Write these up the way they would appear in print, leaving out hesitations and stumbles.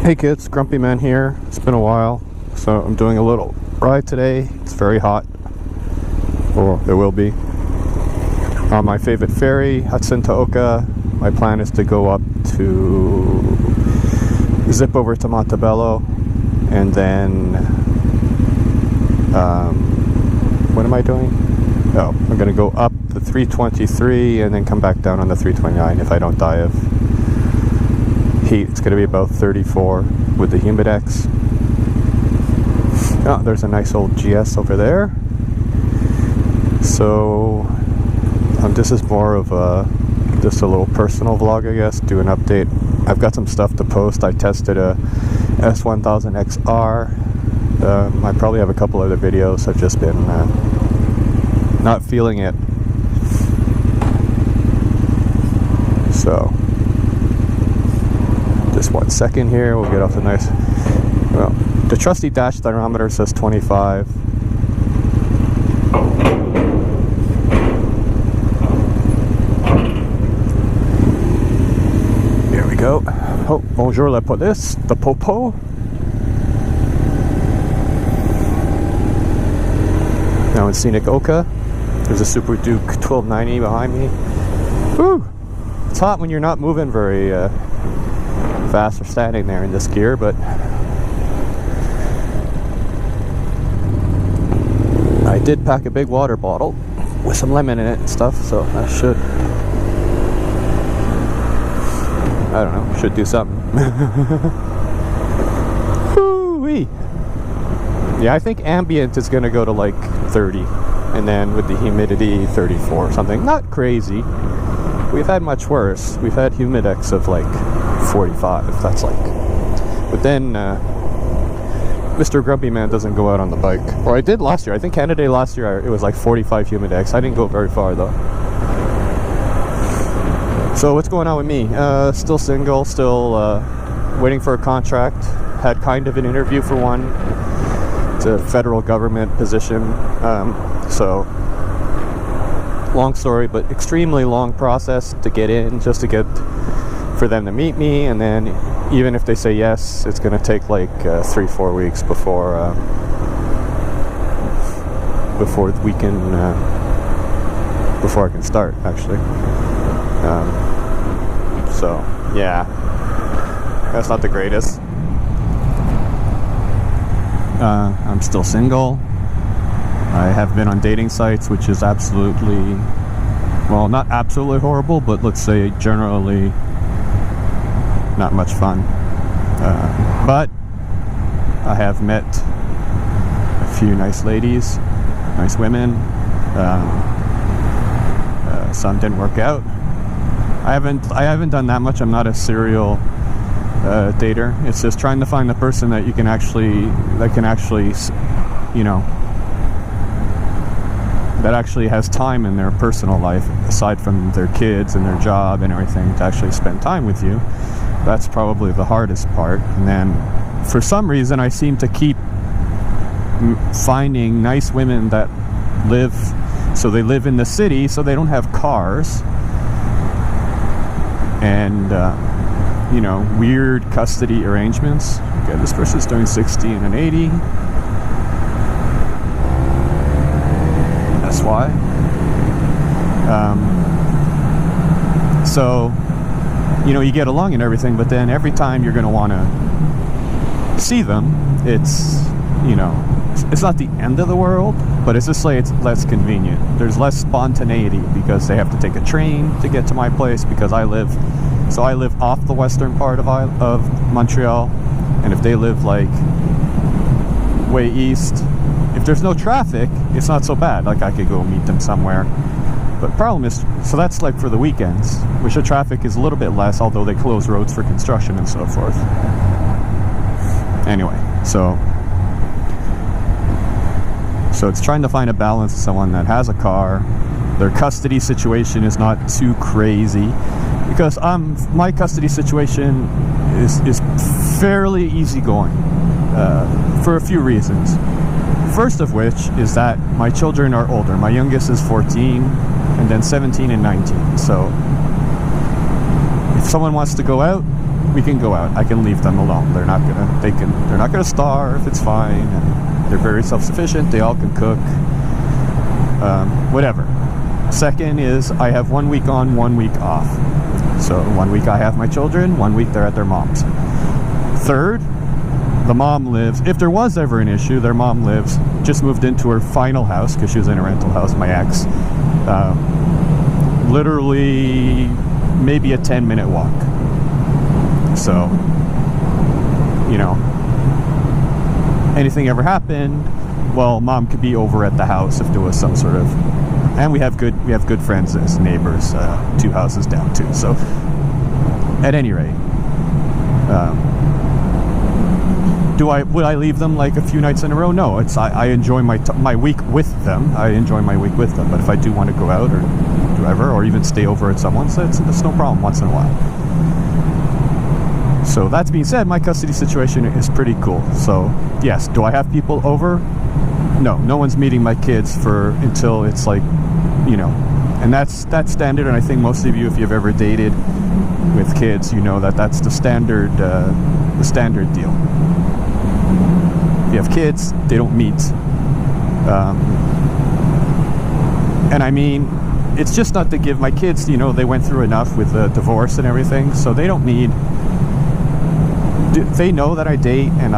Hey kids, Grumpy Man here. It's been a while, so I'm doing a little ride today. It's very hot, or it will be. On my favorite ferry, Hudson to Oka. My plan is to go up to zip over to Montebello, and then what am I doing? Oh, I'm gonna go up the 323 and then come back down on the 329 if I don't die of heat. It's going to be about 34 with the Humidex. Oh, there's a nice old GS over there. So this is more of just a little personal vlog, I guess. Do an update. I've got some stuff to post. I tested a S1000XR. I probably have a couple other videos. I've just been not feeling it. So just 1 second here, we'll get off the nice, well, the trusty dash dynamometer says 25. Here we go. Oh, bonjour la police, the popo. Now in scenic Oka, there's a Super Duke 1290 behind me. Woo! It's hot when you're not moving very fast or standing there in this gear, but I did pack a big water bottle with some lemon in it and stuff, so that should, I don't know, should do something. Woo-wee. Yeah, I think ambient is gonna go to like 30, and then with the humidity 34 or something. Not crazy. We've had much worse. We've had Humidex of like 45, that's like. But then Mr. Grumpy Man doesn't go out on the bike. Or I did last year. I think Canada Day last year it was like 45 Humidex. I didn't go very far though. So what's going on with me? Still single, still waiting for a contract. Had kind of an interview for one. It's a federal government position. So long story, but extremely long process to get in, just to get for them to meet me, and then even if they say yes, it's going to take like 3-4 weeks before we can before I can start actually. So yeah, that's not the greatest. I'm still single. I have been on dating sites, which is absolutely, well, not absolutely horrible, but let's say generally not much fun. But I have met a few nice ladies, nice women. Some didn't work out. I haven't done that much. I'm not a serial dater. It's just trying to find the person that can actually, you know, that actually has time in their personal life, aside from their kids and their job and everything, to actually spend time with you. That's probably the hardest part. And then for some reason I seem to keep finding nice women that live in the city, so they don't have cars, and you know, weird custody arrangements. Okay, this person's doing 60 and an 80. That's why. So, you know, you get along and everything, but then every time you're going to want to see them, it's, you know, it's not the end of the world, but it's just like it's less convenient. There's less spontaneity because they have to take a train to get to my place, because I live off the western part of Montreal, and if they live like way east, if there's no traffic, it's not so bad. Like I could go meet them somewhere. But problem is, so that's like for the weekends, which the traffic is a little bit less, although they close roads for construction and so forth. Anyway, so it's trying to find a balance with someone that has a car. Their custody situation is not too crazy, because my custody situation is fairly easygoing for a few reasons. First of which is that my children are older. My youngest is 14, and then 17 and 19. So if someone wants to go out, we can go out. I can leave them alone. They're not gonna starve. It's fine. And they're very self-sufficient. They all can cook. Whatever. Second is I have 1 week on, 1 week off. So 1 week I have my children, 1 week they're at their mom's. Third, the mom lives, if there was ever an issue, their mom lives, just moved into her final house because she was in a rental house, my ex. Literally maybe a 10-minute walk. So, you know, anything ever happened, well, mom could be over at the house if there was some sort of, and we have good friends as neighbors, 2 houses down too. So, at any rate, would I leave them like a few nights in a row? No, I enjoy my week with them. I enjoy my week with them. But if I do want to go out or whatever, or even stay over at someone's, it's no problem once in a while. So that being said, my custody situation is pretty cool. So yes, do I have people over? No one's meeting my kids until it's like, you know, and that's standard. And I think most of you, if you've ever dated with kids, you know that's the standard deal. If you have kids, they don't meet. And I mean, it's just not to give my kids, you know, they went through enough with the divorce and everything, so they don't need, they know that I date, and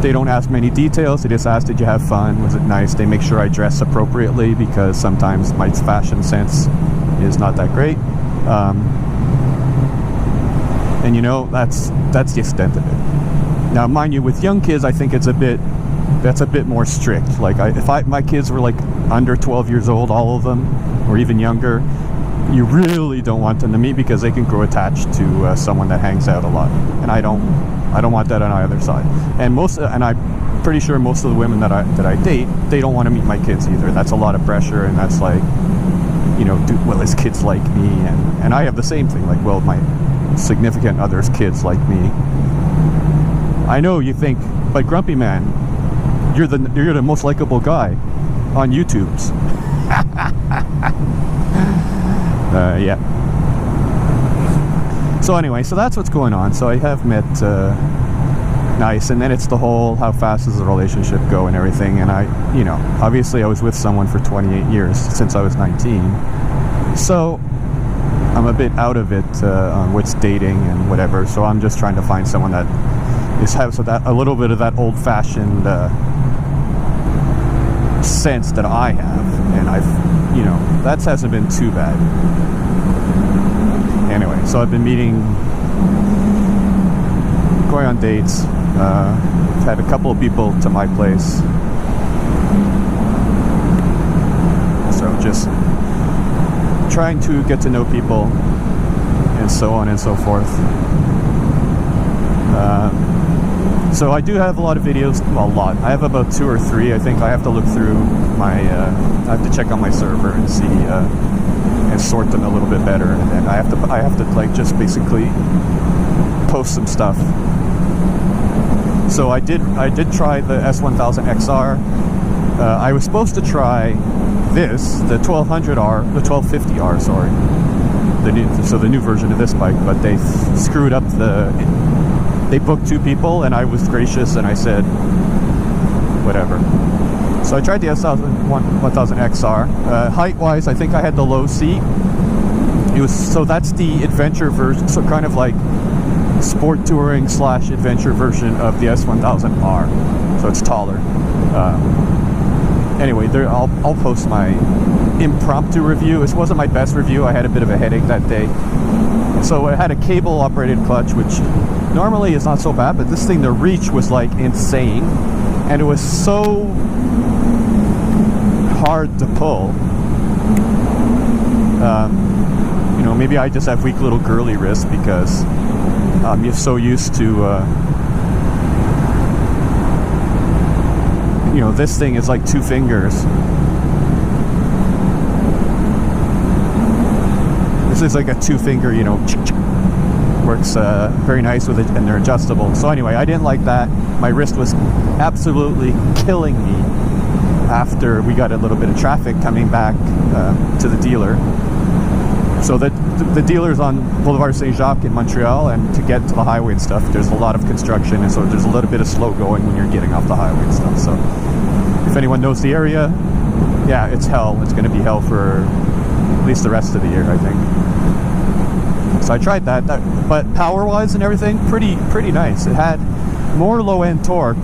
they don't ask many details. They just ask, did you have fun? Was it nice? They make sure I dress appropriately because sometimes my fashion sense is not that great. And you know, that's the extent of it. Now, mind you, with young kids, I think that's a bit more strict. Like, if my kids were like under 12 years old, all of them, or even younger, you really don't want them to meet because they can grow attached to someone that hangs out a lot, and I don't want that on either side. And I'm pretty sure most of the women that I date, they don't want to meet my kids either. That's a lot of pressure, and that's like, you know, well, his kids like me, and I have the same thing. Like, well, my significant other's kids like me. I know you think, but Grumpy Man, you're the most likable guy on YouTube's. Yeah. So anyway, so that's what's going on. So I have met Nice, and then it's the whole how fast does the relationship go and everything. And you know, obviously I was with someone for 28 years since I was 19. So I'm a bit out of it on what's dating and whatever. So I'm just trying to find someone that has a little bit of that old-fashioned sense that I have, and you know, that hasn't been too bad. Anyway, so I've been going on dates. I've had a couple of people to my place. So just trying to get to know people and so on and so forth. So I do have a lot of videos, well, a lot. I have about 2 or 3. I think I have to look through my, I have to check on my server and see, and sort them a little bit better. And then I have to like just basically post some stuff. So I did try the S1000XR. I was supposed to try the 1200R, the 1250R, sorry. The new version of this bike, but they screwed up they booked 2 people, and I was gracious and I said whatever. So I tried the S1000XR. Height-wise, I think I had the low seat. So that's the adventure version, so kind of like sport touring / adventure version of the S1000R. So it's taller. Anyway, I'll post my impromptu review. This wasn't my best review. I had a bit of a headache that day. So it had a cable operated clutch, which normally is not so bad, but this thing, the reach was like insane, and it was so hard to pull. You know, maybe I just have weak little girly wrists because I'm so used to you know, this thing is like 2 fingers. This is like a 2-finger, you know, works very nice with it, and they're adjustable. So anyway, I didn't like that. My wrist was absolutely killing me after we got a little bit of traffic coming back to the dealer. So the dealer's on Boulevard Saint-Jacques in Montreal, and to get to the highway and stuff, there's a lot of construction, and so there's a little bit of slow going when you're getting off the highway and stuff. So if anyone knows the area, yeah, it's hell. It's going to be hell for at least the rest of the year, I think. So I tried that but power-wise and everything, pretty nice. It had more low-end torque.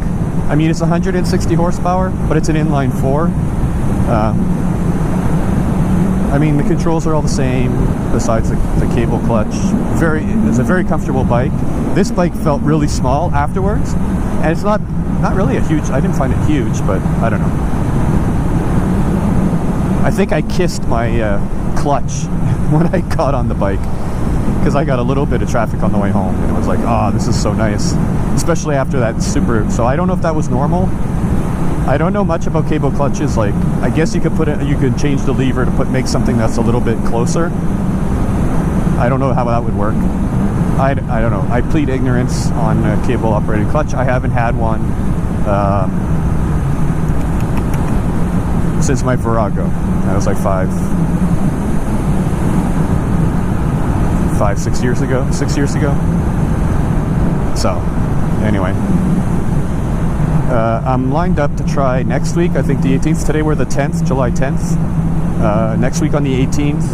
I mean, it's 160 horsepower, but it's an inline 4. I mean, the controls are all the same, besides the cable clutch. It's a very comfortable bike. This bike felt really small afterwards, and it's not really a huge. I didn't find it huge, but I don't know. I think I kissed my clutch when I got on the bike, because I got a little bit of traffic on the way home, and it was like, oh, this is so nice, especially after that super. So I don't know if that was normal. I don't know much about cable clutches. Like, I guess you could you could change the lever to make something that's a little bit closer. I don't know how that would work. I don't know. I plead ignorance on cable operated clutch. I haven't had one since my Virago. That was like 6 years ago. 6 years ago. So, anyway. I'm lined up to try next week, I think the 18th. Today we're the 10th, July 10th. Next week on the 18th,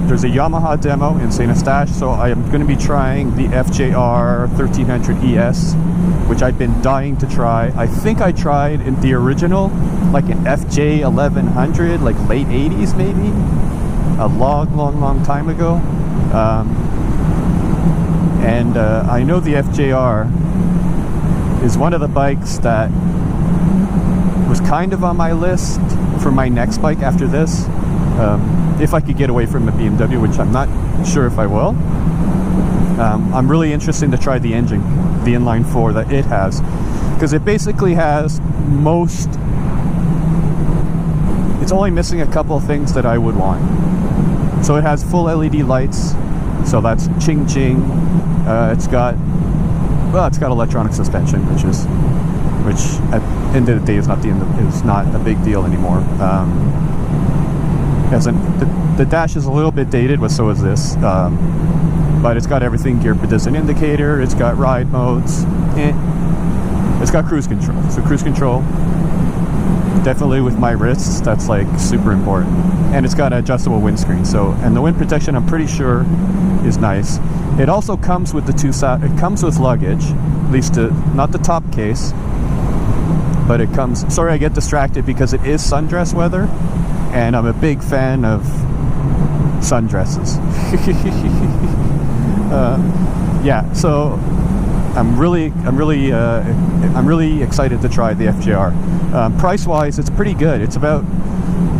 there's a Yamaha demo in St. Eustache, so I am going to be trying the FJR 1300 ES, which I've been dying to try. I think I tried in the original, like an FJ 1100, like late 80s maybe, a long time ago. I know the FJR is one of the bikes that was kind of on my list for my next bike after this, if I could get away from the BMW, which I'm not sure if I will. I'm really interested to try the engine, the inline 4 that it has, because it basically has it's only missing a couple of things that I would want. So it has full LED lights, so that's ching ching. It's got electronic suspension, which at the end of the day is not a big deal anymore. The dash is a little bit dated, but so is this. But it's got everything geared. There's an indicator. It's got ride modes. It's got cruise control. So cruise control, definitely with my wrists, that's like super important. And it's got an adjustable windscreen. And the wind protection, I'm pretty sure, is nice. It also comes with it comes with luggage, at least not the top case, but it comes. Sorry, I get distracted because it is sundress weather, and I'm a big fan of sundresses. Yeah, so I'm really excited to try the FJR. Price-wise, it's pretty good. It's about,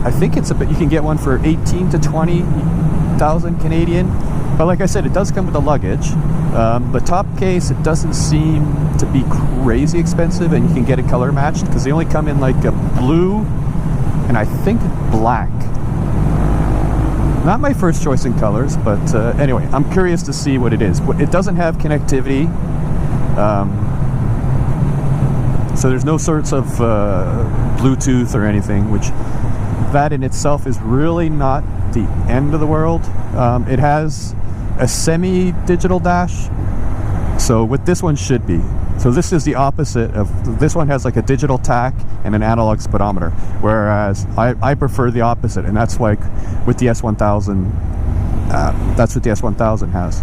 I think you can get one for 18 to 20,000 Canadian. But like I said, it does come with the luggage. The top case, it doesn't seem to be crazy expensive, and you can get it color matched because they only come in like a blue and I think black. Not my first choice in colors, but anyway, I'm curious to see what it is. It doesn't have connectivity, so there's no sorts of Bluetooth or anything, which that in itself is really not the end of the world. It has a semi-digital dash, so what this one should be. So this is the opposite of, this one has like a digital tach and an analog speedometer, whereas I prefer the opposite, and that's like with the S1000, that's what the S1000 has,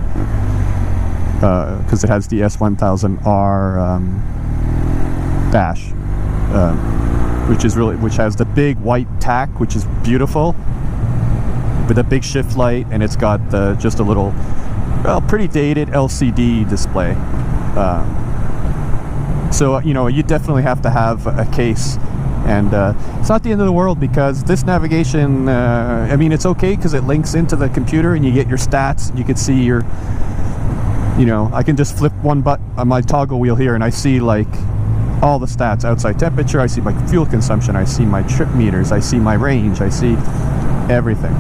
because it has the S1000R dash, which has the big white tach, which is beautiful, with a big shift light, and it's got just a little, pretty dated LCD display. So you definitely have to have a case, and it's not the end of the world because this navigation, I mean, it's okay because it links into the computer and you get your stats. You can see your, I can just flip one button on my toggle wheel here and I see like all the stats: outside temperature, I see my fuel consumption, I see my trip meters, I see my range, I see everything.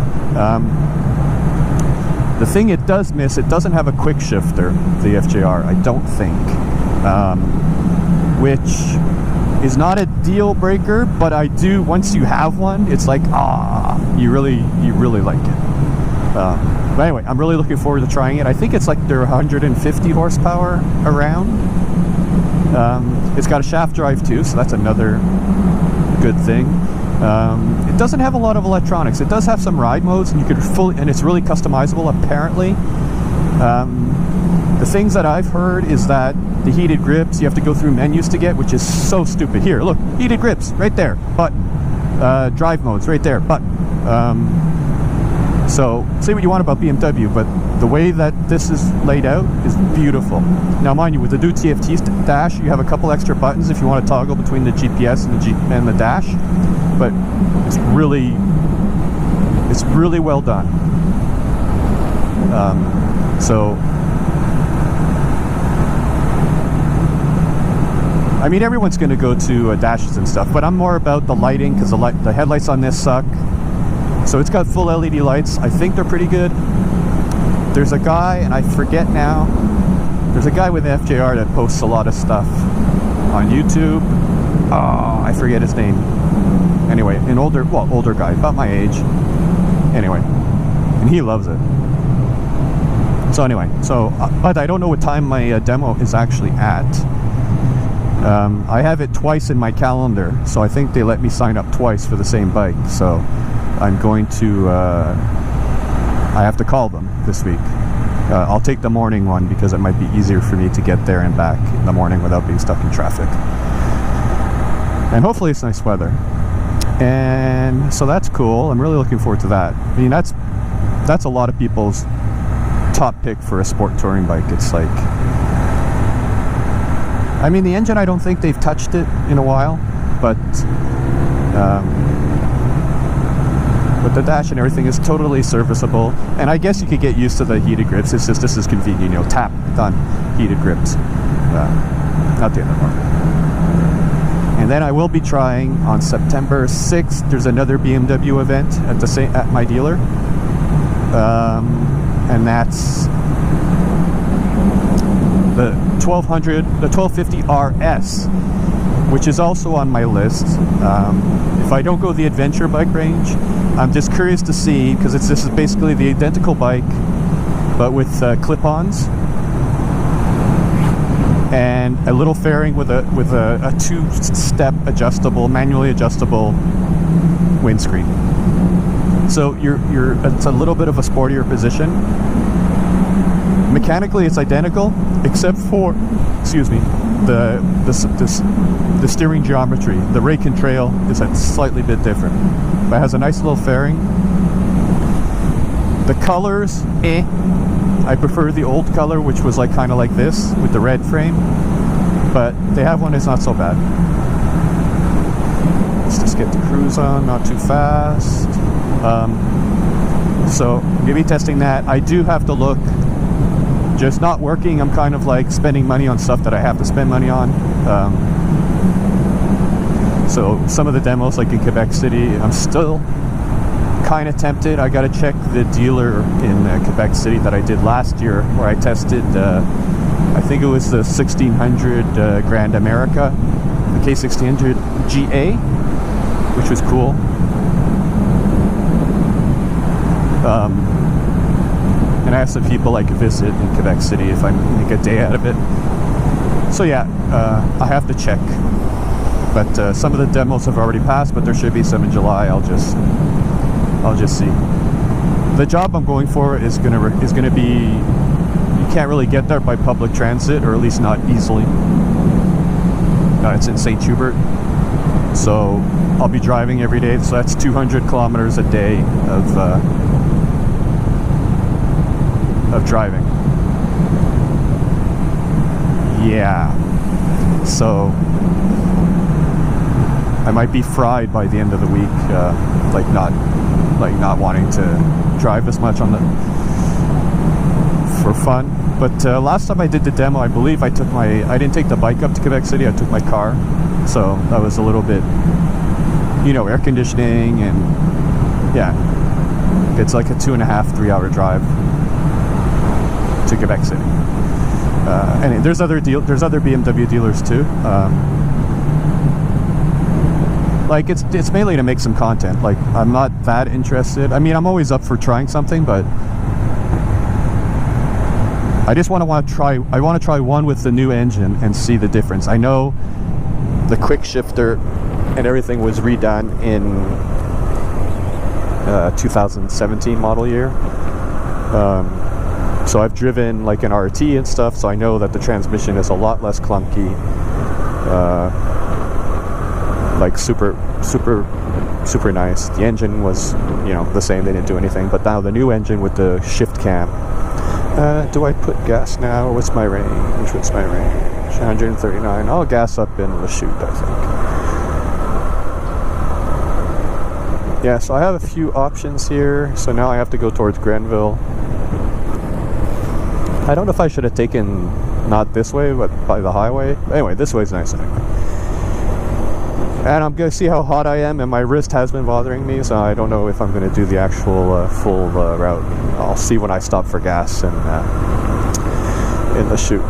The thing it does miss, it doesn't have a quick shifter, the FJR, I don't think, which is not a deal breaker, but I do, once you have one, it's like, you really like it. But anyway, I'm really looking forward to trying it. I think it's like they're 150 horsepower around. It's got a shaft drive too, so that's another good thing. It doesn't have a lot of electronics. It does have some ride modes, and you could and it's really customizable apparently. The things that I've heard is that the heated grips you have to go through menus to get, which is so stupid. Here, look, heated grips right there, button. Drive modes right there, button. So say what you want about BMW, but the way that this is laid out is beautiful. Now mind you, with the new TFT dash, you have a couple extra buttons if you want to toggle between the GPS and the dash, but it's really well done. So I mean, everyone's going to go to dashes and stuff, but I'm more about the lighting, because the headlights on this suck. So it's got full LED lights. I think they're pretty good. There's a guy, and I forget now, there's a guy with FJR that posts a lot of stuff on YouTube. Oh, I forget his name. Anyway, an older guy, about my age. Anyway, and he loves it. So anyway, but I don't know what time my demo is actually at. I have it twice in my calendar, so I think they let me sign up twice for the same bike. So I'm going to, I have to call them this week. I'll take the morning one because it might be easier for me to get there and back in the morning without being stuck in traffic. And hopefully it's nice weather. And so that's cool. I'm really looking forward to that. I mean, that's a lot of people's top pick for a sport touring bike. It's like, I mean, the engine, I don't think they've touched it in a while, but the dash and everything is totally serviceable. And I guess you could get used to the heated grips. It's just, this is convenient, you know, tap, done, heated grips. Not the end of the world. And then I will be trying on September 6th. There's another BMW event at my dealer, and that's the 1250 RS, which is also on my list. If I don't go the adventure bike range, I'm just curious to see, because this is basically the identical bike, but with clip-ons and a little fairing with a two-step adjustable, manually adjustable windscreen. So it's a little bit of a sportier position. Mechanically, it's identical, except for, excuse me, the steering geometry. The rake and trail is a slightly bit different, but it has a nice little fairing. The colors, I prefer the old color, which was like kind of like this with the red frame, but they have one that's not so bad. Let's just get the cruise on, not too fast. So I'm gonna be testing that. I do have to look. Just not working, I'm kind of like spending money on stuff that I have to spend money on. So some of the demos, like in Quebec City, I'm still kind of tempted. I gotta check the dealer in Quebec City that I did last year, where I tested, I think it was the 1600 Grand America, the K1600 GA, which was cool. And I have some people I could visit in Quebec City if I make a day out of it. So yeah, I have to check. But some of the demos have already passed, but there should be some in July. I'll just see. The job I'm going for is gonna be, you can't really get there by public transit, or at least not easily. It's in St. Hubert, so I'll be driving every day. So that's 200 kilometers a day of driving. Yeah, so I might be fried by the end of the week, like not wanting to drive as much for fun. But last time I did the demo, I believe I didn't take the bike up to Quebec City, I took my car. So that was a little bit, you know, air conditioning, and yeah, it's like a 2.5-3 hour drive to Quebec City. And there's other BMW dealers too. Like, it's mainly to make some content. Like, I'm not that interested. I mean, I'm always up for trying something, but I just want to try. I want to try one with the new engine and see the difference. I know the quick shifter and everything was redone in 2017 model year. So I've driven like an RT and stuff, so I know that the transmission is a lot less clunky. Like super nice. The engine was, the same. They didn't do anything. But now the new engine with the shift cam. Do I put gas now? What's my range? 139. I'll gas up in the chute, I think. Yeah, so I have a few options here. So now I have to go towards Grenville. I don't know if I should have taken not this way, but by the highway. Anyway, this way's nice anyway. And I'm going to see how hot I am, and my wrist has been bothering me, so I don't know if I'm going to do the actual full route. I'll see when I stop for gas in the chute.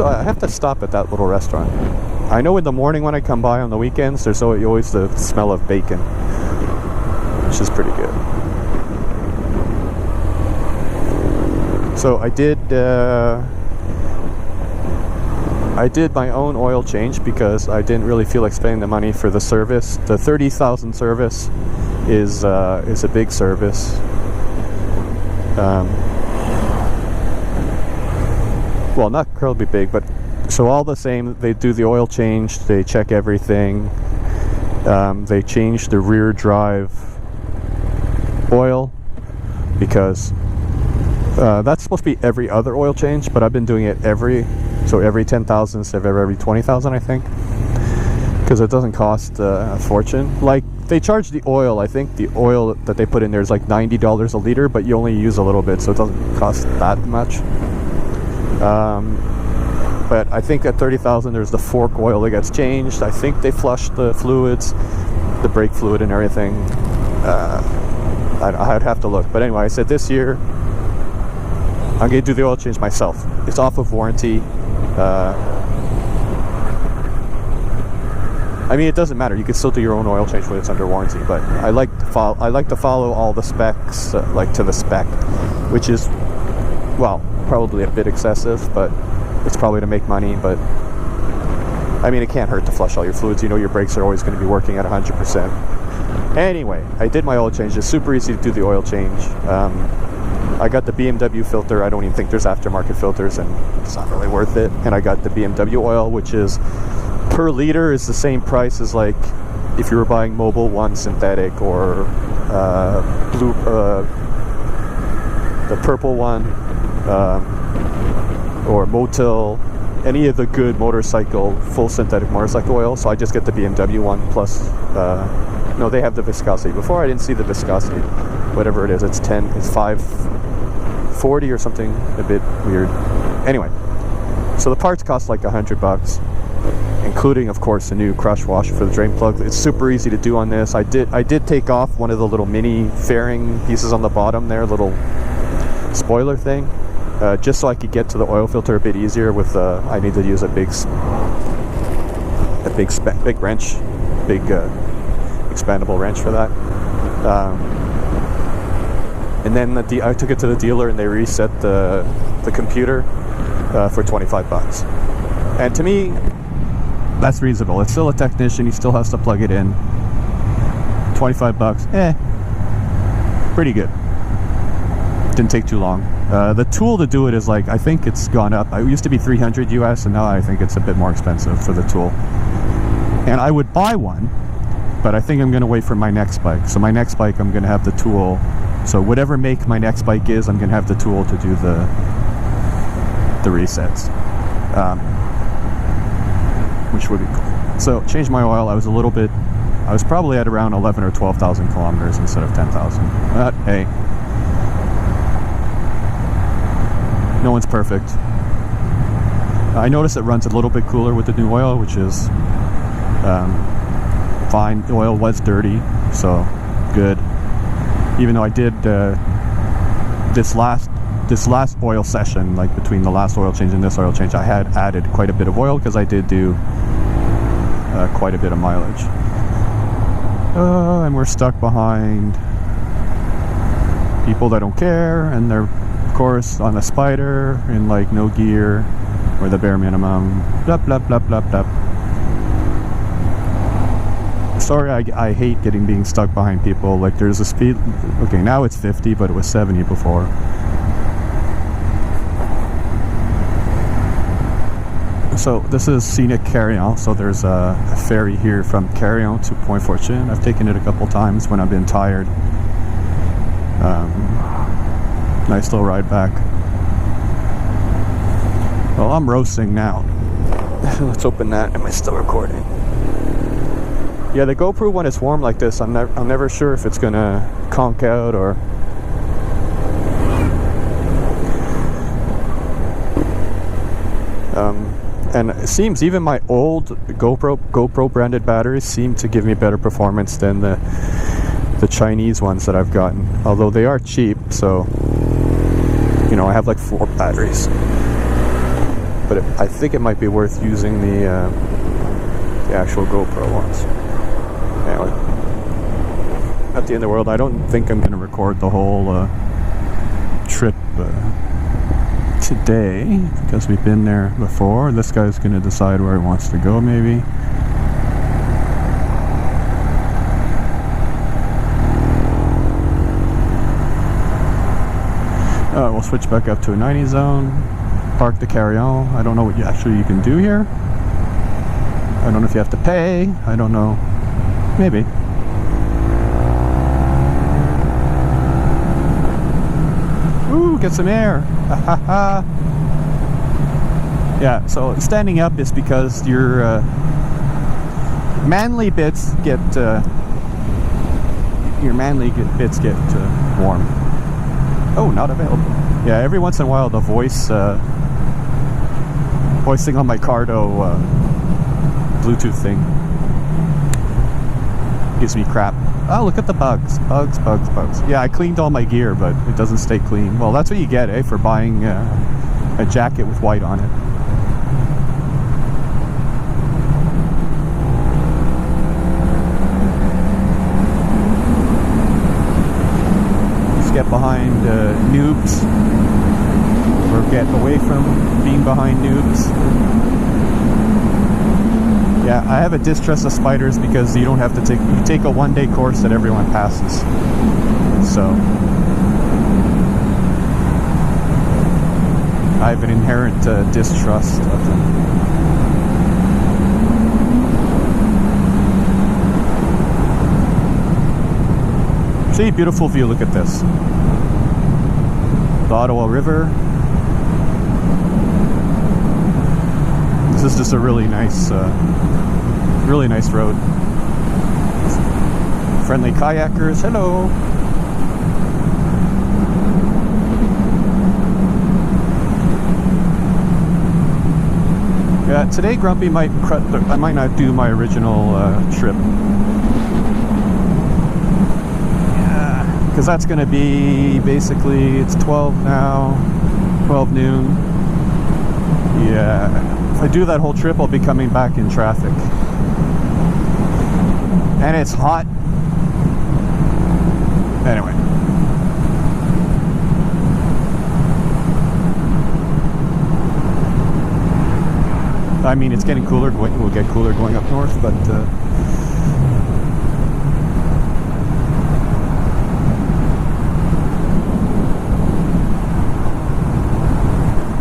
I have to stop at that little restaurant. I know in the morning when I come by on the weekends, there's always the smell of bacon, which is pretty good. So I did my own oil change because I didn't really feel like spending the money for the service. The 30,000 service is a big service. Well, not incredibly big, but so all the same. They do the oil change. They check everything. They change the rear drive oil because that's supposed to be every other oil change, but I've been doing it every 10,000 instead of every 20,000, I think, because it doesn't cost a fortune. Like, they charge the oil. I think the oil that they put in there is like $90 a liter, but you only use a little bit, so it doesn't cost that much. But I think at 30,000 there's the fork oil that gets changed. I think they flush the fluids, the brake fluid and everything. I'd have to look, but anyway, I said this year I'm going to do the oil change myself. It's off of warranty. I mean, it doesn't matter. You can still do your own oil change when it's under warranty. But I like to follow all the specs, like to the spec, which is, well, probably a bit excessive, but it's probably to make money. But I mean, it can't hurt to flush all your fluids. You know, your brakes are always going to be working at 100%. Anyway, I did my oil change. It's super easy to do the oil change. I got the BMW filter. I don't even think there's aftermarket filters, and it's not really worth it. And I got the BMW oil, which is per liter is the same price as like if you were buying Mobil 1 synthetic or the purple one, or Motil, any of the good motorcycle full synthetic motorcycle oil. So I just get the BMW one plus. No, they have the viscosity. Before I didn't see the viscosity. Whatever it is, it's 540 or something, a bit weird. Anyway, so the parts cost like $100, including, of course, a new crush washer for the drain plug. It's super easy to do on this. I did take off one of the little mini fairing pieces on the bottom there, little spoiler thing, just so I could get to the oil filter a bit easier. With I need to use a big wrench, big expandable wrench for that. And then I took it to the dealer and they reset the computer for $25. And to me, that's reasonable. It's still a technician. He still has to plug it in. $25. Pretty good. Didn't take too long. The tool to do it is like, I think it's gone up. It used to be $300 US, and now I think it's a bit more expensive for the tool. And I would buy one, but I think I'm going to wait for my next bike. So my next bike, I'm going to have the tool. So whatever make my next bike is, I'm going to have the tool to do the resets, which would be cool. So changed my oil. I was probably at around 11 or 12,000 kilometers instead of 10,000. But hey, no one's perfect. I noticed it runs a little bit cooler with the new oil, which is fine. The oil was dirty, so good. Even though I did this last oil session, like between the last oil change and this oil change, I had added quite a bit of oil because I did do quite a bit of mileage. And we're stuck behind people that don't care, and they're of course on a spider in like no gear or the bare minimum. Blah blah blah blah blah. Sorry, I hate being stuck behind people. Like there's a speed, okay, now it's 50, but it was 70 before. So this is scenic Carillon. So there's a ferry here from Carillon to Point Fortune. I've taken it a couple times when I've been tired. Nice little ride back. Well, I'm roasting now. Let's open that. Am I still recording? Yeah, the GoPro when it's warm like this, I'm never sure if it's gonna conk out or. And it seems even my old GoPro branded batteries seem to give me better performance than the Chinese ones that I've gotten. Although they are cheap, so you know I have like 4 batteries. But I think it might be worth using the actual GoPro ones. Anyway, not the end of the world. I don't think I'm going to record the whole trip today because we've been there before. This guy's going to decide where he wants to go, maybe. We'll switch back up to a 90 zone. Park the Carillon. I don't know what you can do here. I don't know if you have to pay. I don't know. Maybe. Ooh, get some air. Yeah, so standing up is because your manly bits get warm. Oh, not available. Yeah, every once in a while the voicing on my Cardo Bluetooth thing gives me crap. Oh, look at the bugs. Bugs. Yeah, I cleaned all my gear, but it doesn't stay clean. Well, that's what you get, for buying a jacket with white on it. Let's get behind noobs, or get away from being behind noobs. Yeah, I have a distrust of spiders because you don't have to you take a one-day course that everyone passes. So I have an inherent distrust of them. See, beautiful view, look at this. The Ottawa River. This is just a really nice road. Friendly kayakers, hello. Yeah, today Grumpy I might not do my original trip. Yeah, because that's going to be basically, it's 12 now, 12 noon. Yeah. If I do that whole trip, I'll be coming back in traffic. And it's hot. Anyway. I mean, it's getting cooler. We'll get cooler going up north, but...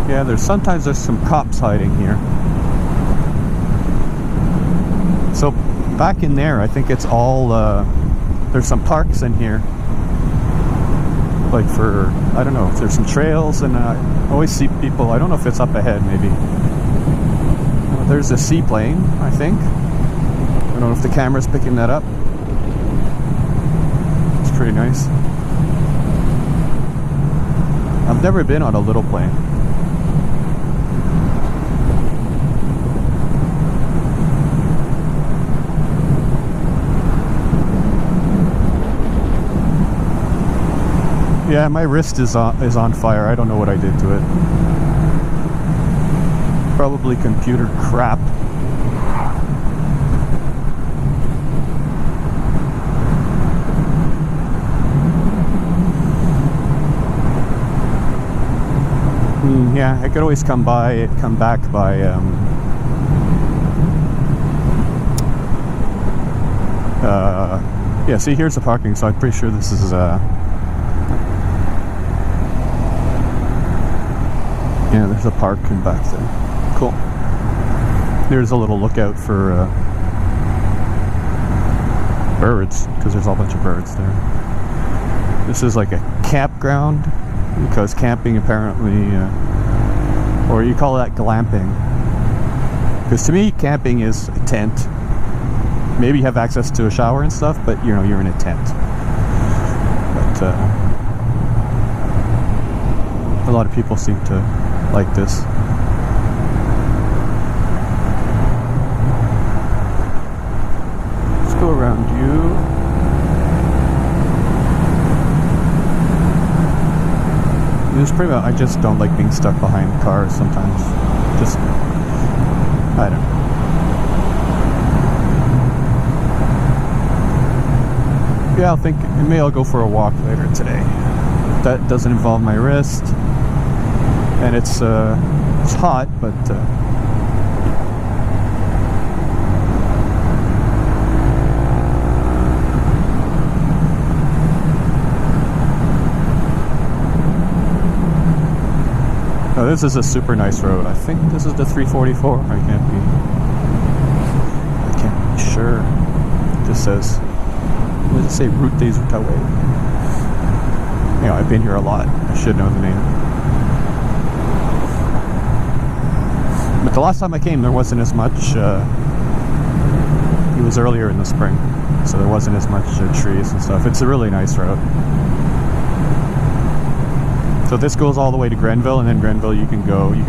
yeah, sometimes there's some cops hiding here. So back in there, I think it's all there's some parks in here, like for, I don't know if there's some trails, and I always see people, I don't know if it's up ahead maybe. There's a seaplane, I think. I don't know if the camera's picking that up. It's pretty nice. I've never been on a little plane. Yeah, my wrist is on fire. I don't know what I did to it. Probably computer crap. Yeah, I could always come back by yeah, see, here's the parking, so I'm pretty sure this is yeah, there's a parking back there. Cool. There's a little lookout for birds, because there's a whole bunch of birds there. This is like a campground, because camping apparently, or you call that glamping. Because to me, camping is a tent. Maybe you have access to a shower and stuff, but you know, you're in a tent. But a lot of people seem to like this. Let's go around you. It's pretty much, I just don't like being stuck behind cars sometimes. Just, I don't know. Yeah, I'll think, maybe I'll go for a walk later today. That doesn't involve my wrist. And it's hot, but oh, this is a super nice road. I think this is the 344. I can't be sure. It just says, what does it say? Route des Outaouais. You know, I've been here a lot. I should know the name. But the last time I came, there wasn't as much. It was earlier in the spring, so there wasn't as much trees and stuff. It's a really nice road. So this goes all the way to Grenville, and then Grenville you can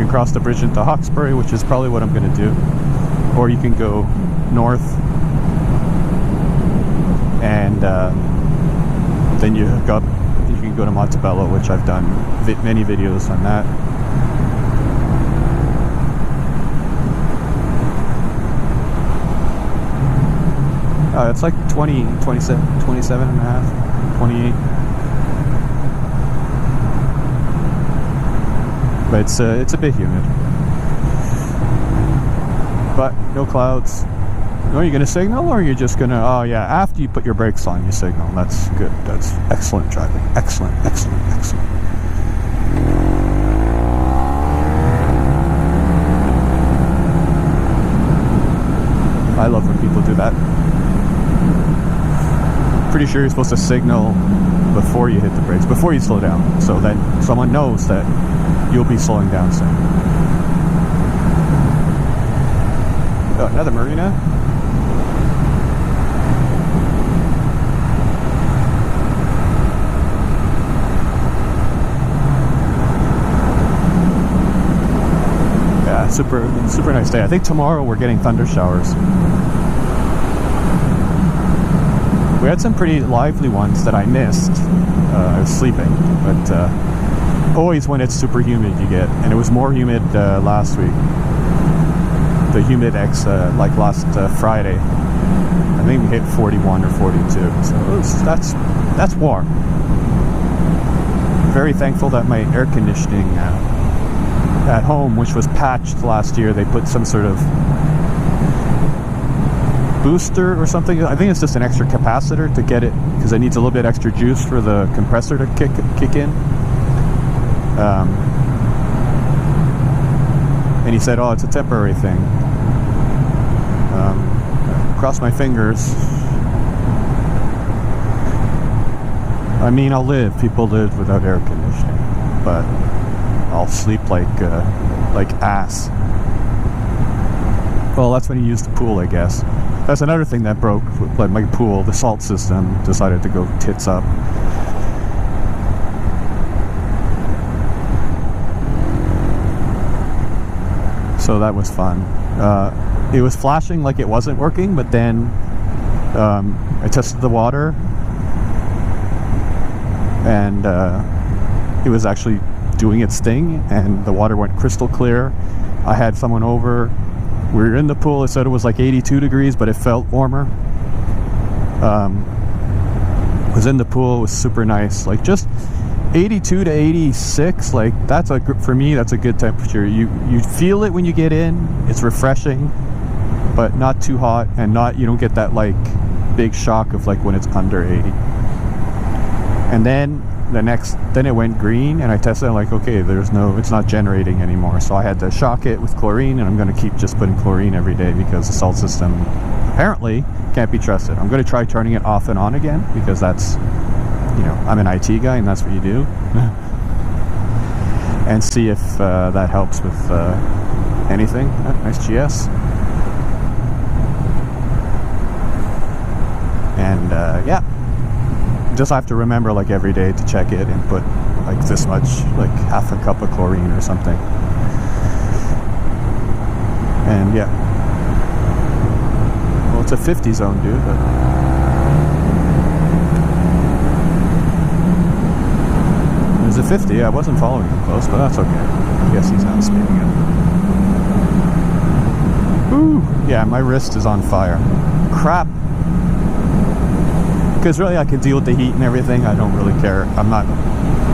cross the bridge into Hawkesbury, which is probably what I'm going to do. Or you can go north, and then you can go to Montebello, which I've done many videos on that. It's like 27 and a half, 28. But it's a bit humid. But no clouds. Are you going to signal, or are you just going to... Oh yeah, after you put your brakes on, you signal. That's good. That's excellent driving. Excellent, excellent, excellent. I love when people do that. Pretty sure you're supposed to signal before you hit the brakes, before you slow down, so that someone knows that you'll be slowing down soon. Oh, another marina. Yeah, super nice day. I think tomorrow we're getting thunder showers. We had some pretty lively ones that I missed. I was sleeping, but always when it's super humid you get, and it was more humid last week. The humid like last Friday, I think we hit 41 or 42. So that's warm. Very thankful that my air conditioning at home, which was patched last year, they put some sort of booster or something. I think it's just an extra capacitor to get it, because it needs a little bit extra juice for the compressor to kick in. And he said, oh, it's a temporary thing. Cross my fingers. I mean, I'll live. People live without air conditioning, but I'll sleep like ass. Well, that's when you use the pool, I guess. That's another thing that broke, like my pool. The salt system decided to go tits up. So that was fun. It was flashing like it wasn't working, but then I tested the water, and it was actually doing its thing, and the water went crystal clear. I had someone over. We were in the pool. It said it was like 82 degrees, but it felt warmer. Was in the pool. It was super nice. Like, just 82 to 86, like that's for me that's a good temperature. You feel it when you get in. It's refreshing, but not too hot, and you don't get that like big shock of like when it's under 80. And then then it went green, and I tested it like, okay, it's not generating anymore. So I had to shock it with chlorine, and I'm going to keep just putting chlorine every day because the salt system apparently can't be trusted. I'm going to try turning it off and on again because that's, I'm an IT guy and that's what you do. And see if that helps with anything. Nice GS. And yeah, just have to remember like every day to check it and put like this much, like half a cup of chlorine or something. And yeah, well, it's a 50 zone, dude, but there's a 50. I wasn't following him close, but that's okay. I guess he's not speeding it. Ooh, yeah, my wrist is on fire. Crap. Because really I can deal with the heat and everything. I don't really care. I'm not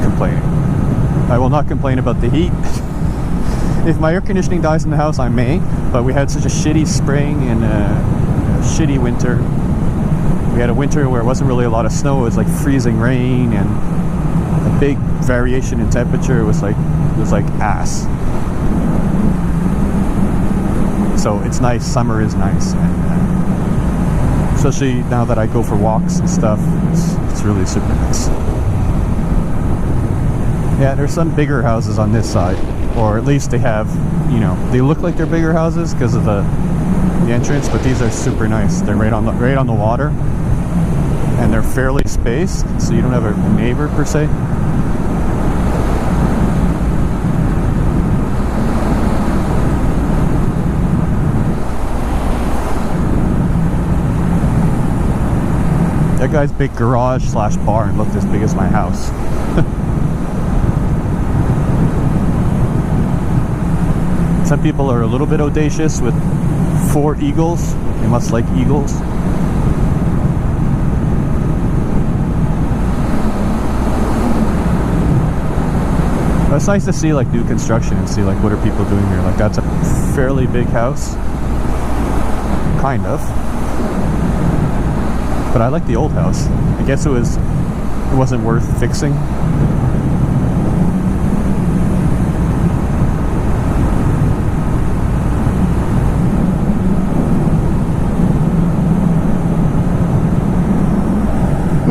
complaining. I will not complain about the heat. If my air conditioning dies in the house, I may. But we had such a shitty spring and a shitty winter. We had a winter where it wasn't really a lot of snow. It was like freezing rain and a big variation in temperature. It was like ass. So it's nice. Summer is nice. And, especially now that I go for walks and stuff, it's really super nice. Yeah, there's some bigger houses on this side, or at least they have, they look like they're bigger houses because of the entrance, but these are super nice. They're right on the water, and they're fairly spaced, so you don't have a neighbor per se. That guy's big garage / barn looked as big as my house. Some people are a little bit audacious with 4 eagles. They must like eagles. But it's nice to see like new construction and see like what are people doing here. Like that's a fairly big house. Kind of. But I like the old house. I guess it wasn't worth fixing.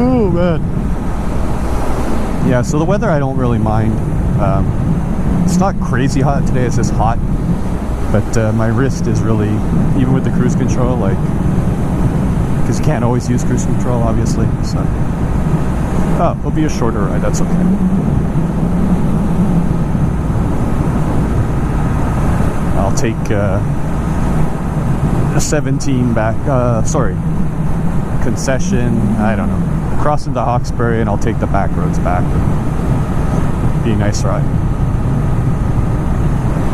Oh man. Yeah, so the weather I don't really mind. It's not crazy hot today, it's just hot. But my wrist is really, even with the cruise control, like, because you can't always use cruise control, obviously, so. Oh, it'll be a shorter ride, that's okay. I'll take a 17 back, concession, I don't know. Cross into Hawkesbury and I'll take the back roads back. It'll be a nice ride.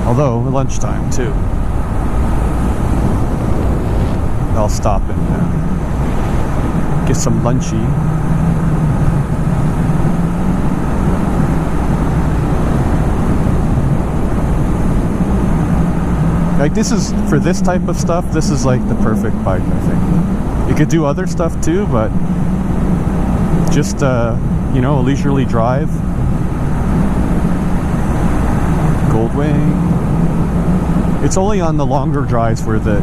Although, lunchtime too. I'll stop and get some lunchy. Like this is, for this type of stuff, this is like the perfect bike, I think. You could do other stuff too, but just, you know, a leisurely drive. Goldwing. It's only on the longer drives where the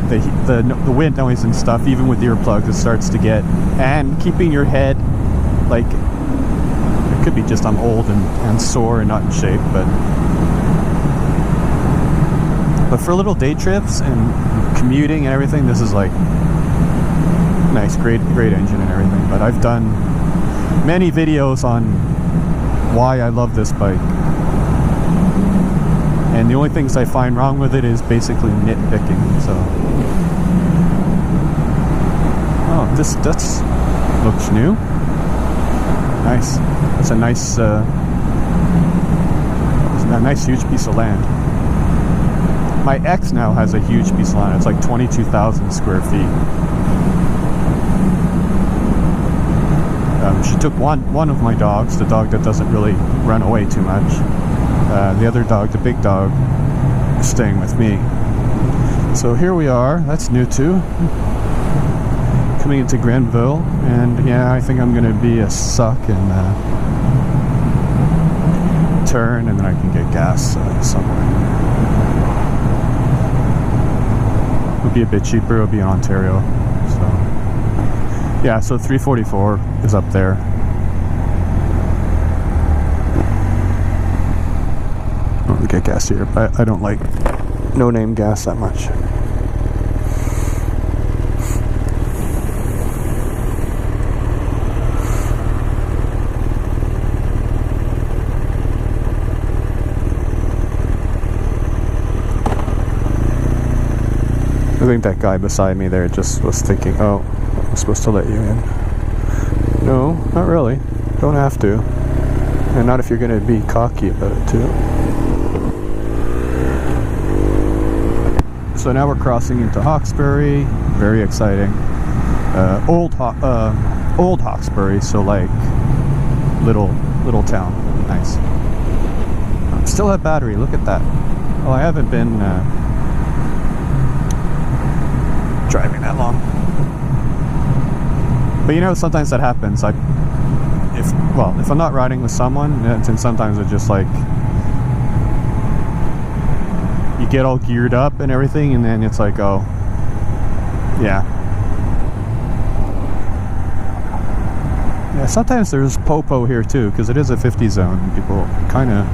wind noise and stuff, even with earplugs, it starts to get, and keeping your head, like, it could be just I'm old and sore and not in shape, but for little day trips and commuting and everything, this is like nice, great engine and everything. But I've done many videos on why I love this bike. And the only things I find wrong with it is basically nitpicking, so. Oh, this looks new. Nice. That's a nice, huge piece of land. My ex now has a huge piece of land. It's like 22,000 square feet. She took one of my dogs, the dog that doesn't really run away too much. The other dog, the big dog, is staying with me. So here we are. That's new too. Coming into Grenville, and yeah, I think I'm gonna be a suck and turn, and then I can get gas somewhere. It'll be a bit cheaper. It'll be in Ontario. So yeah, so 344 is up there. I'll get gas here, but I don't like no-name gas that much. I think that guy beside me there just was thinking, oh, I'm supposed to let you in. No, not really. Don't have to. And not if you're going to be cocky about it too. So now we're crossing into Hawkesbury. Very exciting. Old Hawkesbury, so like little town. Nice. Still have battery. Look at that. Oh, I haven't been driving that long. But you know, sometimes that happens. If I'm not riding with someone, then sometimes it's just like you get all geared up and everything, and then it's like, oh, yeah. Yeah, sometimes there's popo here too, because it is a 50 zone. People kind of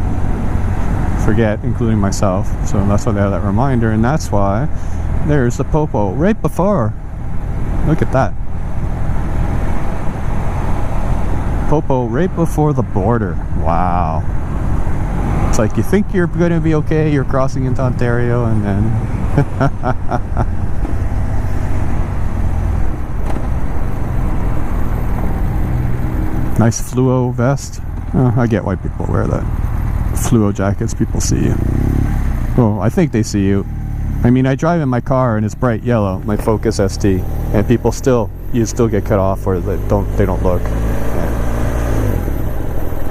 forget, including myself. So that's why they have that reminder, and that's why there's the popo right before. Look at that. Popo right before the border. Wow. It's like you think you're going to be okay, you're crossing into Ontario, and then nice fluo vest. Oh, I get why people wear that. Fluo jackets, people see you. Oh, I think they see you. I mean, I drive in my car and it's bright yellow, my Focus ST, and people you still get cut off, or they don't look.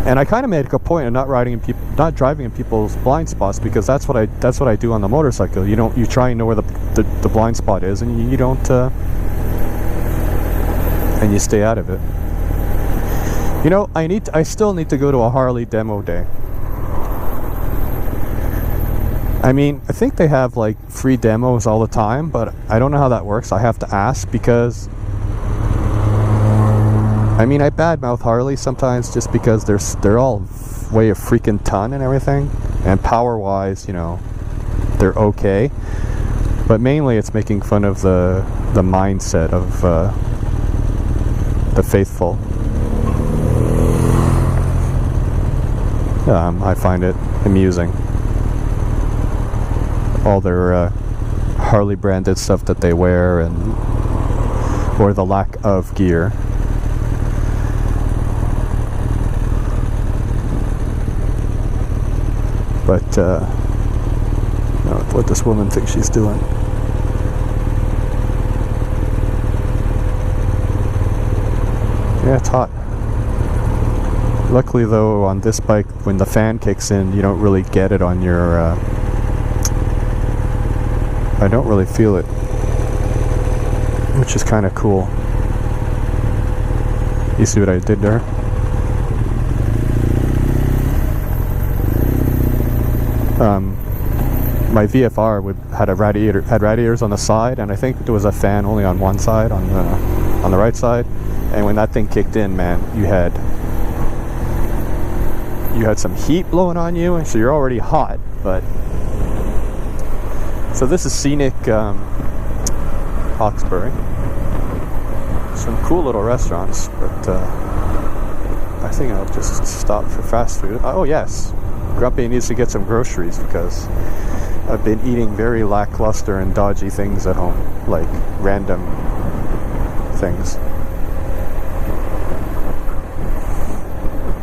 And I kind of made a point of not driving in people's blind spots, because that's what I do on the motorcycle. You try and know where the blind spot is, and you don't, and you stay out of it. You know, I still need to go to a Harley demo day. I mean, I think they have like free demos all the time, but I don't know how that works. I have to ask, because I mean, I badmouth Harley sometimes just because they're all weigh a freaking ton and everything, and power wise, they're okay, but mainly it's making fun of the mindset of the faithful. I find it amusing, all their Harley branded stuff that they wear, or the lack of gear. But what this woman thinks she's doing. Yeah, it's hot. Luckily though, on this bike, when the fan kicks in, you don't really get it on your I don't really feel it, which is kind of cool. You see what I did there? My VFR had radiators on the side, and I think there was a fan only on one side, on the right side. And when that thing kicked in, man, you had some heat blowing on you, and so you're already hot. But so this is scenic Hawkesbury. Some cool little restaurants, but I think I'll just stop for fast food. Oh yes. Grumpy needs to get some groceries, because I've been eating very lackluster and dodgy things at home, like random things.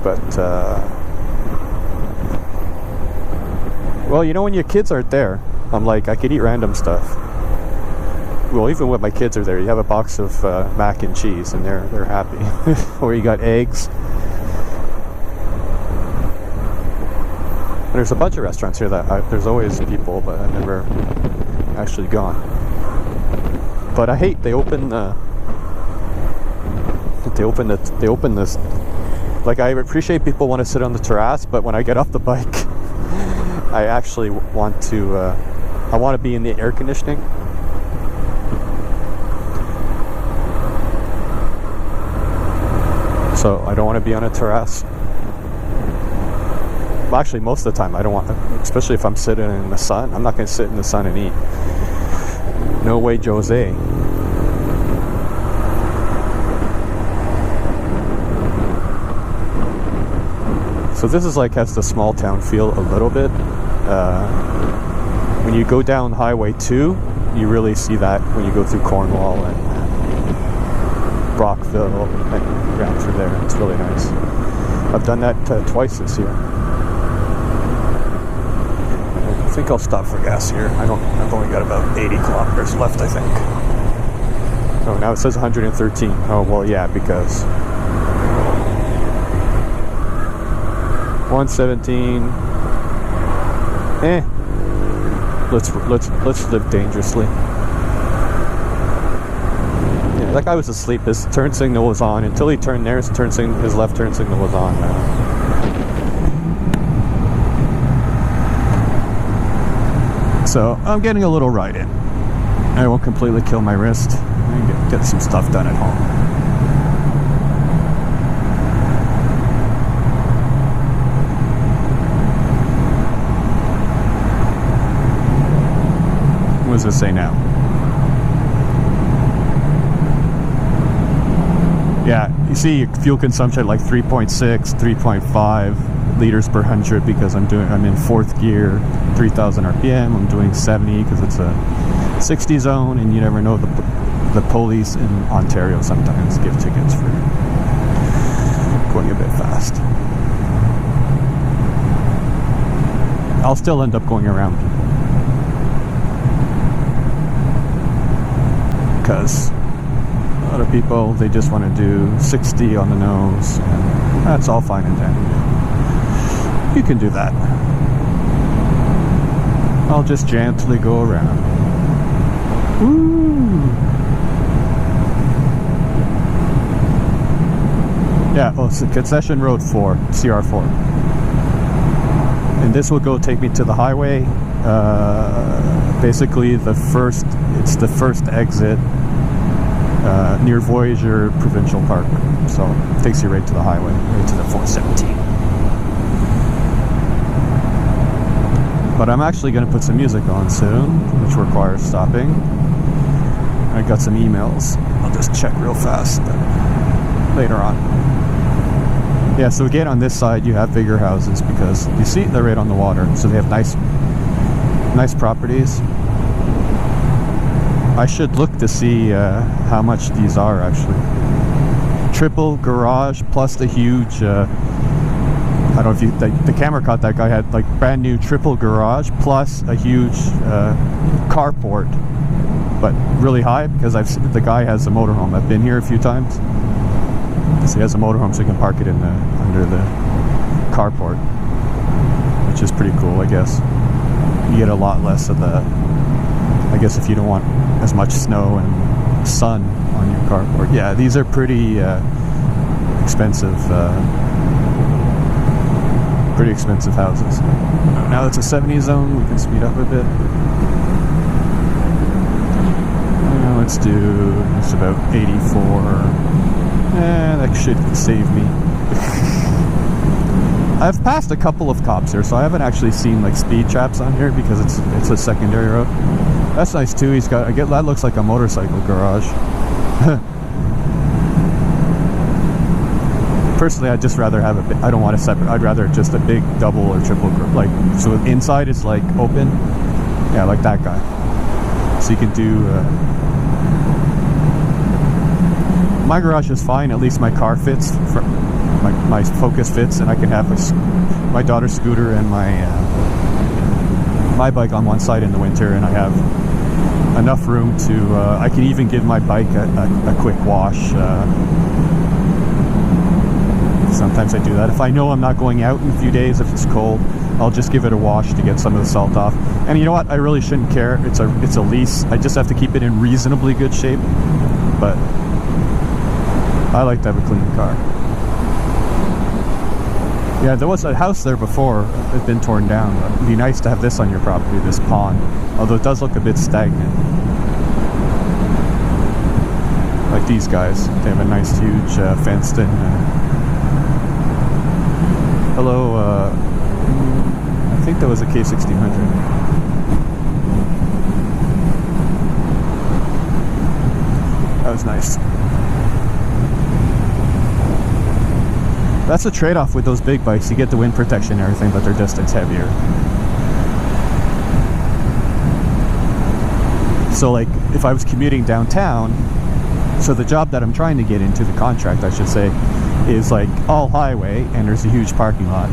But, well, when your kids aren't there, I'm like, I could eat random stuff. well, even when my kids are there, you have a box of mac and cheese, and they're happy. Or you got eggs. And there's a bunch of restaurants here that there's always people, but I've never actually gone. But I hate they open this. Like, I appreciate people want to sit on the terrace, but when I get off the bike, I actually want to. I want to be in the air conditioning. So I don't want to be on a terrace. Well, actually, most of the time I don't want, especially if I'm sitting in the sun. I'm not going to sit in the sun and eat. No way, Jose. So this is like, has the small town feel a little bit. When you go down Highway 2, you really see that when you go through Cornwall and Brockville and around through there. It's really nice. I've done that twice this year. I think I'll stop for gas here. I've only got about 80 kilometers left, I think. Oh, now it says 113. Oh, well, yeah, because 117. Let's live dangerously. Yeah, that guy was asleep. His turn signal was on until he turned there. His left turn signal was on. So I'm getting a little ride in. I won't completely kill my wrist. I can get some stuff done at home. What does it say now? Yeah, you see your fuel consumption like 3.6, 3.5 liters per 100 because I'm in fourth gear, 3,000 RPM. I'm doing 70 because it's a 60 zone, and you never know, the police in Ontario sometimes give tickets for going a bit fast. I'll still end up going around people. Because a lot of people, they just want to do 60 on the nose, and that's all fine and dandy. You can do that. I'll just gently go around. Woo! Yeah, oh, it's Concession Road 4, CR4. And this will take me to the highway. Basically it's the first exit near Voyageur Provincial Park. So it takes you right to the highway, right to the 417. But I'm actually going to put some music on soon, which requires stopping. I got some emails. I'll just check real fast later on. Yeah, so again, on this side you have bigger houses because you see they're right on the water, so they have nice properties. I should look to see how much these are actually. Triple garage plus the huge. I don't know if the camera caught that guy had like brand new triple garage plus a huge carport, but really high because the guy has a motorhome. I've been here a few times. So he has a motorhome, so you can park it in under the carport, which is pretty cool, I guess. You get a lot less of the, I guess, if you don't want as much snow and sun on your carport. Yeah, these are pretty expensive. Pretty expensive houses. Now it's a 70 zone, we can speed up a bit. Now let's do just about 84. That should save me. I've passed a couple of cops here, so I haven't actually seen like speed traps on here because it's a secondary road. That's nice too. He's got, that looks like a motorcycle garage. Personally, I'd just rather have I don't want a separate, I'd rather just a big double or triple, like, so inside is like open. Yeah, like that guy. So you can do, my garage is fine, at least my car fits, my Focus fits, and I can have my daughter's scooter and my bike on one side in the winter, and I have enough room to, I can even give my bike a quick wash. Sometimes I do that. If I know I'm not going out in a few days, if it's cold, I'll just give it a wash to get some of the salt off. And you know what? I really shouldn't care. It's a lease. I just have to keep it in reasonably good shape. But I like to have a clean car. Yeah, there was a house there before. It had been torn down. It'd be nice to have this on your property, this pond. Although it does look a bit stagnant. Like these guys. They have a nice, huge fenced in... hello, I think that was a K1600. That was nice. That's a trade-off with those big bikes. You get the wind protection and everything, but it's heavier. So like, if I was commuting downtown, so the job that I'm trying to get into, the contract I should say, is like all highway and there's a huge parking lot.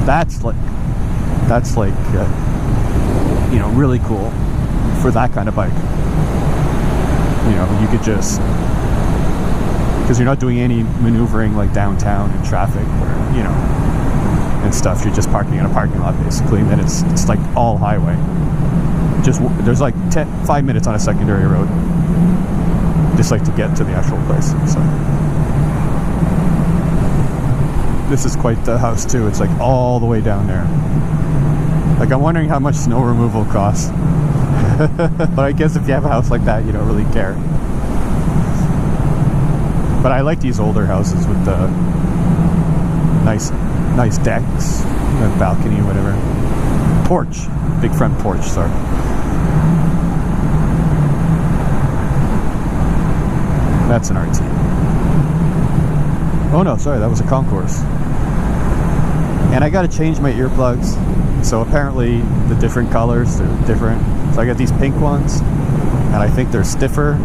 That's like you know, really cool for that kind of bike. You know, you could just, because you're not doing any maneuvering like downtown in traffic where, you know, and stuff. You're just parking in a parking lot basically, and then it's like all highway. Just there's like 5 minutes on a secondary road, just like to get to the actual place. So this is quite the house too. It's like all the way down there. Like, I'm wondering how much snow removal costs. But I guess if you have a house like that, you don't really care. But I like these older houses with the nice decks, balcony, whatever. Porch, big front porch, sorry. That's an RT. Oh no, sorry, that was a Concourse. And I gotta change my earplugs. So apparently the different colors, they're different. So I got these pink ones, and I think they're stiffer.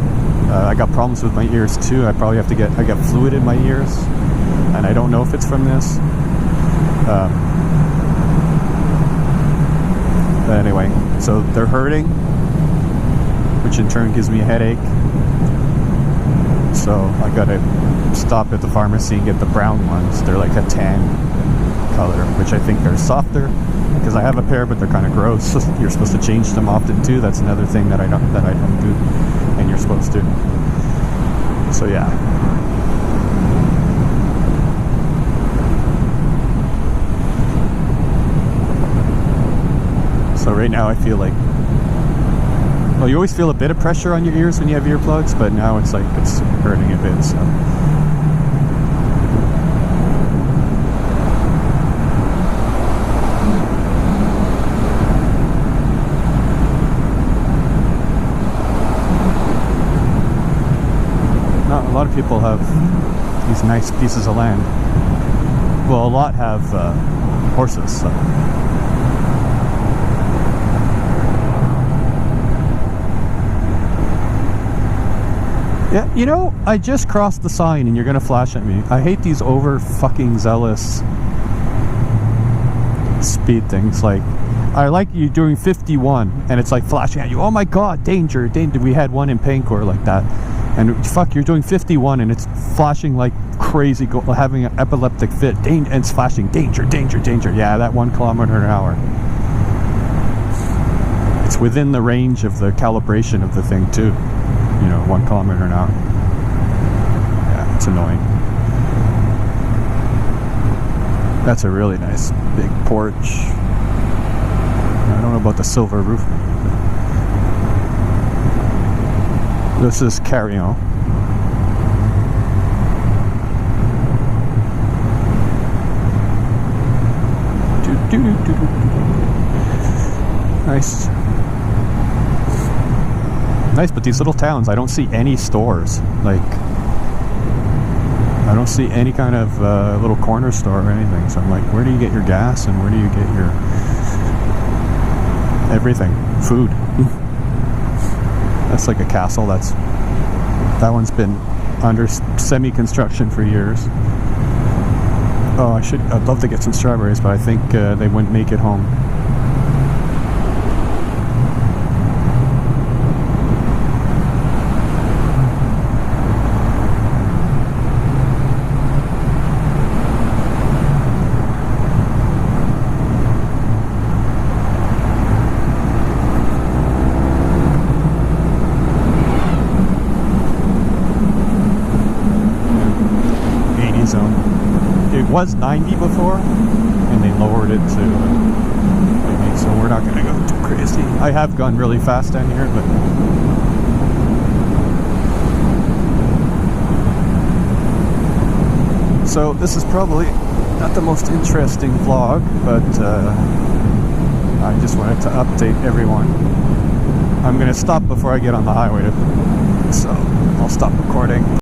I got problems with my ears too. I probably have to I got fluid in my ears, and I don't know if it's from this. But anyway, so they're hurting, which in turn gives me a headache. So I gotta stop at the pharmacy and get the brown ones. They're like a tan color, which I think are softer. Because I have a pair, but they're kind of gross. You're supposed to change them often too. That's another thing that I don't do, and you're supposed to. So yeah. So right now I feel like, well, you always feel a bit of pressure on your ears when you have earplugs, but now it's like it's hurting a bit. So. A lot of people have these nice pieces of land. Well, a lot have horses. So. Yeah, you know, I just crossed the sign and you're gonna flash at me. I hate these over fucking zealous speed things. Like, I like you doing 51 and it's like flashing at you. Oh my god, danger, danger. We had one in Paincourt like that. And fuck, you're doing 51 and it's flashing like crazy, having an epileptic fit. And it's flashing, danger, danger, danger. Yeah, that 1 kilometer an hour. It's within the range of the calibration of the thing too. You know, 1 kilometer an hour. Yeah, it's annoying. That's a really nice big porch. I don't know about the silver roof. This is Carillon. Nice. Nice, but these little towns, I don't see any stores. Like, I don't see any kind of little corner store or anything. So I'm like, where do you get your gas and where do you get your everything? Food. That's like a castle. That one's been under semi-construction for years. Oh, I'd love to get some strawberries, but I think they wouldn't make it home. was 90 before, and they lowered it to 80, so we're not going to go too crazy. I have gone really fast down here, but so this is probably not the most interesting vlog, but I just wanted to update everyone. I'm going to stop before I get on the highway, so I'll stop recording.